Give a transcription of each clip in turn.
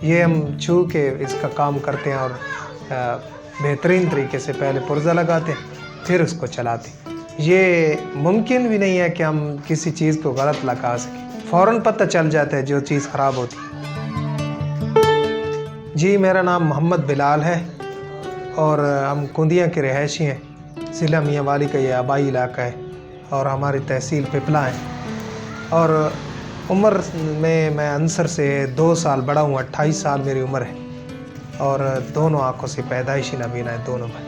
یہ ہم چھو کے اس کا کام کرتے ہیں اور بہترین طریقے سے پہلے پرزہ لگاتے ہیں پھر اس کو چلاتے ہیں۔ یہ ممکن بھی نہیں ہے کہ ہم کسی چیز کو غلط لگا سکیں، فوراً پتہ چل جاتا ہے جو چیز خراب ہوتی ہے۔ جی میرا نام محمد بلال ہے اور ہم کندیاں کے رہائشی ہیں۔ ضلع میاں والی کا یہ آبائی علاقہ ہے اور ہماری تحصیل پپلا ہے، اور عمر میں انصر سے 2 سال بڑا ہوں، 28 سال میری عمر ہے، اور دونوں آنکھوں سے پیدائشی نابینا ہے دونوں میں۔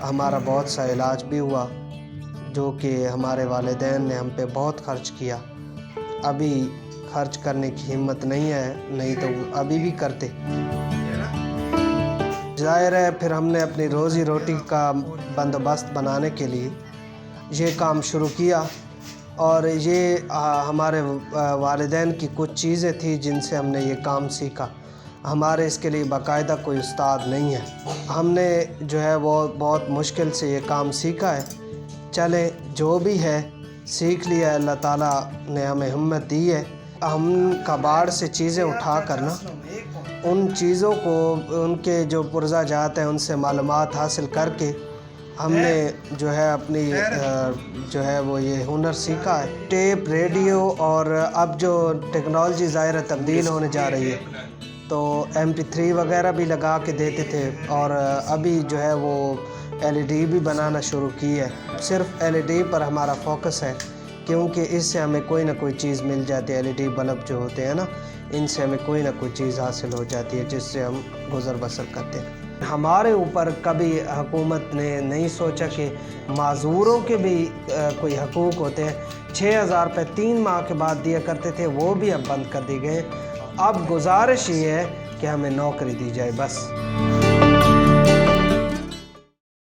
ہمارا بہت سا علاج بھی ہوا جو کہ ہمارے والدین نے ہم پہ بہت خرچ کیا، ابھی خرچ کرنے کی ہمت نہیں ہے، نہیں تو ابھی بھی کرتے۔ ظاہر ہے پھر ہم نے اپنی روزی روٹی کا بندوبست بنانے کے لیے یہ کام شروع کیا، اور یہ ہمارے والدین کی کچھ چیزیں تھیں جن سے ہم نے یہ کام سیکھا۔ ہمارے اس کے لیے باقاعدہ کوئی استاد نہیں ہے، ہم نے جو ہے وہ بہت مشکل سے یہ کام سیکھا ہے۔ چلیں جو بھی ہے سیکھ لیا، اللہ تعالیٰ نے ہمیں ہمت دی ہے۔ ہم کباڑ سے چیزیں اٹھا کر نا ان چیزوں کو، ان کے جو پرزہ جات ہیں ان سے معلومات حاصل کر کے ہم نے جو ہے اپنی جو ہے وہ یہ ہنر سیکھا ہے۔ ٹیپ، ریڈیو، اور اب جو ٹیکنالوجی ظاہر تبدیل ہونے جا رہی ہے تو MP3 وغیرہ بھی لگا کے دیتے تھے، اور ابھی جو ہے وہ LED بھی بنانا شروع کی ہے۔ صرف LED پر ہمارا فوکس ہے کیونکہ اس سے ہمیں کوئی نہ کوئی چیز مل جاتی ہے۔ LED بلب جو ہوتے ہیں نا، ان سے ہمیں کوئی نہ کوئی چیز حاصل ہو جاتی ہے جس سے ہم گزر بسر کرتے ہیں۔ ہمارے اوپر کبھی حکومت نے نہیں سوچا کہ معذوروں کے بھی کوئی حقوق ہوتے ہیں۔ 6,000 روپے 3 ماہ کے بعد دیا کرتے تھے، وہ بھی اب بند کر دی گئے۔ اب گزارش یہ ہے کہ ہمیں نوکری دی جائے بس۔